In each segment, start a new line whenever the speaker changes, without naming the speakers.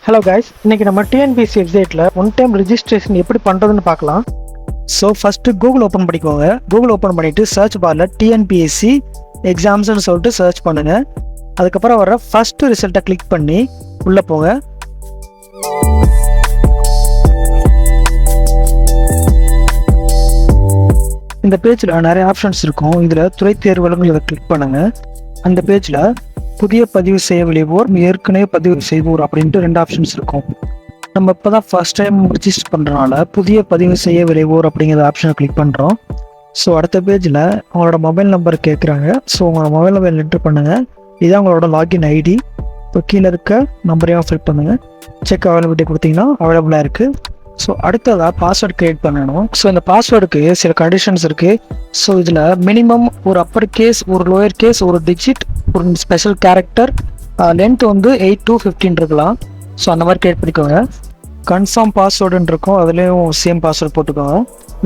Hello guys, இன்னைக்கு நம்ம TNPSC வெப்சைட்டில் ஒன் டைம் ரிஜிஸ்ட்ரேஷன் எப்படி பண்ணுறதுன்னு பார்க்கலாம். ஸோ ஃபஸ்ட்டு கூகுள் ஓப்பன் பண்ணிக்கோங்க. கூகுள் ஓப்பன் பண்ணிவிட்டு சர்ச் பாரில் டிஎன்பிஎஸ்சி எக்ஸாம்ஸ்னு சொல்லிட்டு சர்ச் பண்ணுங்கள். அதுக்கப்புறம் வர ஃபஸ்ட்டு ரிசல்ட்டை கிளிக் பண்ணி உள்ளே போங்க. இந்த பேஜில் நிறைய ஆப்ஷன்ஸ் இருக்கும். இதில் துறை தேர்வுகளை கிளிக் பண்ணுங்கள். அந்த பேஜில் புதிய பதிவு செய்ய விளைவோர், ஏற்கனவே பதிவு செய்வோர் அப்படின்ட்டு 2 ஆப்ஷன்ஸ் இருக்கும். நம்ம இப்போ தான் ஃபர்ஸ்ட் டைம் ரிஜிஸ்டர் பண்ணுறனால புதிய பதிவு செய்ய விளைவோர் அப்படிங்கிற ஆப்ஷனை கிளிக் பண்ணுறோம். ஸோ அடுத்த பேஜில் உங்களோட மொபைல் நம்பர் கேட்குறாங்க. ஸோ உங்களோட மொபைல் நம்பர் என்டர் பண்ணுங்கள். இதுதான் உங்களோட லாகின் ஐடி. இப்போ கீழே இருக்க நம்பரையும் ஃபில் பண்ணுங்கள். செக் அவைலபிலிட்டி கொடுத்தீங்கன்னா அவைலபிளாக இருக்குது. ஸோ அடுத்ததாக பாஸ்வேர்டு க்ரியேட் பண்ணணும். ஸோ இந்த பாஸ்வேர்டுக்கு சில கண்டிஷன்ஸ் இருக்குது. ஸோ இதில் மினிமம் ஒரு அப்பர் கேஸ், ஒரு லோயர் கேஸ், ஒரு டிஜிட், ஒரு ஸ்பெஷல் கேரக்டர், லென்த் வந்து 8 to 15 இருக்கலாம். ஸோ அந்த மாதிரி க்ரியேட் பண்ணிக்கோங்க. கன்ஃபார்ம் பாஸ்வேர்டுன்னு இருக்கும், அதுலேயும் சேம் பாஸ்வேர்டு போட்டுக்கோங்க.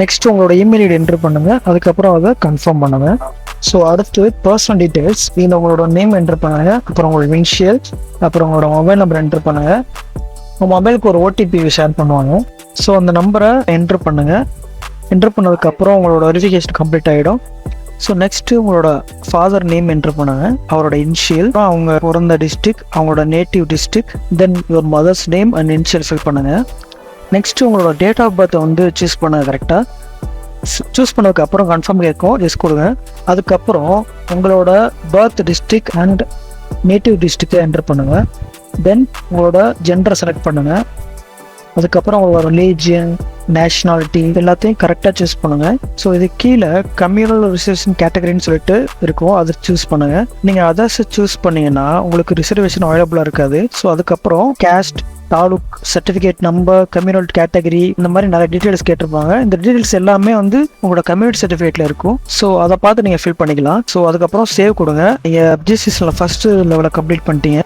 நெக்ஸ்ட் உங்களோட இமெயில் ஐடி என்ட்ரு பண்ணுங்கள். அதுக்கப்புறம் அதை கன்ஃபார்ம் பண்ணுங்கள். ஸோ அடுத்து பர்சனல் டீட்டெயில்ஸ், இதில் உங்களோட நேம் என்ட்ரு பண்ணுங்கள். அப்புறம் உங்களோட இனிஷியல், அப்புறம் உங்களோட மொபைல் நம்பர் என்ட்ரு பண்ணுங்கள். உங்கள் மொபைலுக்கு ஒரு ஓடிபி ஷேர் பண்ணுவாங்க. ஸோ அந்த நம்பரை என்ட்ரு பண்ணுங்கள். என்ட்ரு பண்ணதுக்கப்புறம் உங்களோட வெரிஃபிகேஷன் கம்ப்ளீட் ஆகிடும். ஸோ நெக்ஸ்ட்டு உங்களோட ஃபாதர் நேம் என்ட்ரு பண்ணுங்கள். அவரோட இனிஷியல், அவங்க பிறந்த டிஸ்ட்ரிக்ட், அவங்களோட native district, then your mothers name and initial fill பண்ணுங்கள். நெக்ஸ்ட்டு உங்களோட டேட் ஆஃப் பர்த்தை வந்து சூஸ் பண்ணுங்கள். கரெக்டாக சூஸ் பண்ணதுக்கப்புறம் கன்ஃபார்ம் கேட்கும், எஸ் கொடுங்க. அதுக்கப்புறம் உங்களோட பர்த் டிஸ்ட்ரிக்ட் அண்ட் நேட்டிவ் டிஸ்ட்ரிக்டை என்ட்ரு பண்ணுங்கள். தென் உங்களோட ஜெண்டரை செலக்ட் பண்ணுங்கள். அதுக்கப்புறம் உங்களோட ரிலீஜியன், நேஷ்னாலிட்டி எல்லாத்தையும் கரெக்டாக சூஸ் பண்ணுங்கள். ஸோ இது கீழே கம்யூனல் ரிசர்வேஷன் கேட்டகரின்னு சொல்லிட்டு இருக்கும், அதை சூஸ் பண்ணுங்கள். நீங்கள் அதர்ஸ் சூஸ் பண்ணிங்கன்னா உங்களுக்கு ரிசர்வேஷன் அவைலபிளாக இருக்காது. ஸோ அதுக்கப்புறம் caste, taluk, certificate number, communal category, இந்த மாதிரி நிறைய டீட்டெயில்ஸ் கேட்டிருப்பாங்க. இந்த டீட்டெயில்ஸ் எல்லாமே வந்து உங்களோட கம்யூனிட்டி சர்டிஃபிகேட்டில் இருக்கும். ஸோ அதை பார்த்து நீங்கள் ஃபில் பண்ணிக்கலாம். ஸோ அதுக்கப்புறம் சேவ் கொடுங்க. நீங்கள் ரிஜிஸ்ட்ரேஷனில் ஃபஸ்ட்டு லெவலில் கம்ப்ளீட் பண்ணிட்டீங்க.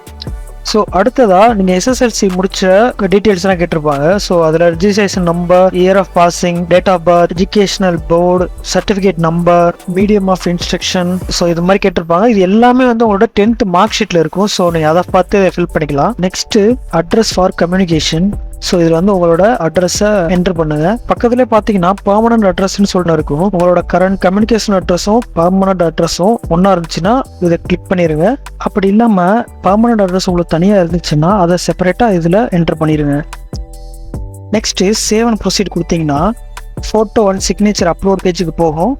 ஸோ அடுத்ததாக நீங்கள் எஸ்எஸ்எல்சி முடிச்ச டீட்டெயில்ஸ்லாம் கேட்டிருப்பாங்க. ஸோ அதில் registration number, year of passing, date of birth, educational board, certificate number, medium of instruction, so இது மாதிரி கேட்டிருப்பாங்க. இது எல்லாமே வந்து உங்களோட 10th மார்க் ஷீட்டில் இருக்கும். ஸோ நீங்கள் அதை பார்த்து ஃபில் பண்ணிக்கலாம். Next address for communication. So இதில் வந்து உங்களோட அட்ரஸை என்ட்ரு பண்ணுங்க. பக்கத்துலேயே பார்த்தீங்கன்னா பர்மனன்ட் அட்ரஸ்ன்னு சொல்லிட்டு இருக்கும். உங்களோட கரண்ட் கம்யூனிகேஷன் அட்ரஸும் பர்மனன்ட் அட்ரஸும் ஒன்றா இருந்துச்சுன்னா இதை கிளிக் பண்ணிடுங்க. அப்படி இல்லாமல் பர்மனன்ட் அட்ரஸ் உங்களுக்கு தனியாக இருந்துச்சுன்னா அதை செப்பரேட்டாக இதில் என்ட்ரு பண்ணிடுங்க. நெக்ஸ்ட்டு சேவ் அண்ட் ப்ரொசீட் கொடுத்தீங்கன்னா ஃபோட்டோ அண்ட் சிக்னேச்சர் அப்லோட் பேஜுக்கு போகும்.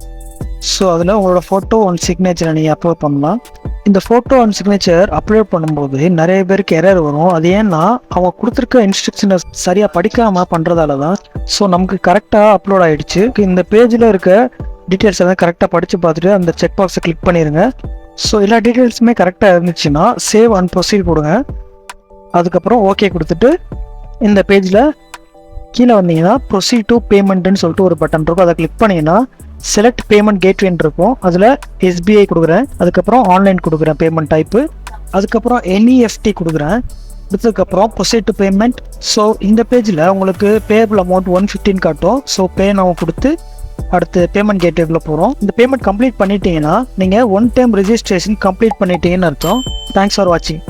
ஸோ அதில் உங்களோட ஃபோட்டோ அண்ட் சிக்னேச்சரை நீங்கள் அப்லோட் பண்ணலாம். இந்த ஃபோட்டோ அண்ட் சிக்னேச்சர் அப்லோட் பண்ணும்போது நிறைய பேருக்கு எரர் வரும். அது ஏன்னா அவங்க கொடுத்துருக்க இன்ஸ்ட்ரக்ஷனை சரியாக படிக்காமல் பண்ணுறதால தான். ஸோ நமக்கு கரெக்டாக அப்லோட் ஆகிடுச்சு. இந்த பேஜில் இருக்க டீட்டெயில்ஸ் எல்லாம் கரெக்டாக படித்து பார்த்துட்டு அந்த செக் பாக்ஸை கிளிக் பண்ணிடுங்க. ஸோ எல்லா டீட்டெயில்ஸுமே கரெக்டாக இருந்துச்சுன்னா சேவ் அண்ட் ப்ரொசீட் கொடுங்க. அதுக்கப்புறம் ஓகே கொடுத்துட்டு இந்த பேஜில் கீழே வந்தீங்கன்னா ப்ரொசீட் டு பேமெண்ட்டுன்னு சொல்லிட்டு ஒரு பட்டன் இருக்கும். அதை கிளிக் பண்ணிங்கன்னா செலக்ட் பேமெண்ட் கேட்வேன்னு இருக்கும். அதில் எஸ்பிஐ கொடுக்குறேன். அதுக்கப்புறம் ஆன்லைன் கொடுக்குறேன் பேமெண்ட் டைப்பு. அதுக்கப்புறம் என்இஎஃப்டி கொடுக்குறேன். அதுக்கப்புறம் ப்ரொசீட் டு பேமெண்ட். ஸோ இந்த பேஜில் உங்களுக்கு பேபிள் அமௌண்ட் 115 காட்டும். ஸோ பே நம்ம கொடுத்து அடுத்து பேமெண்ட் கேட்வேக்குள்ளே போகிறோம். இந்த பேமெண்ட் கம்ப்ளீட் பண்ணிட்டீங்கன்னா நீங்கள் ஒன் டைம் ரிஜிஸ்ட்ரேஷன் கம்ப்ளீட் பண்ணிட்டீங்கன்னு அர்த்தம். தேங்க்ஸ் ஃபார் வாட்சிங்.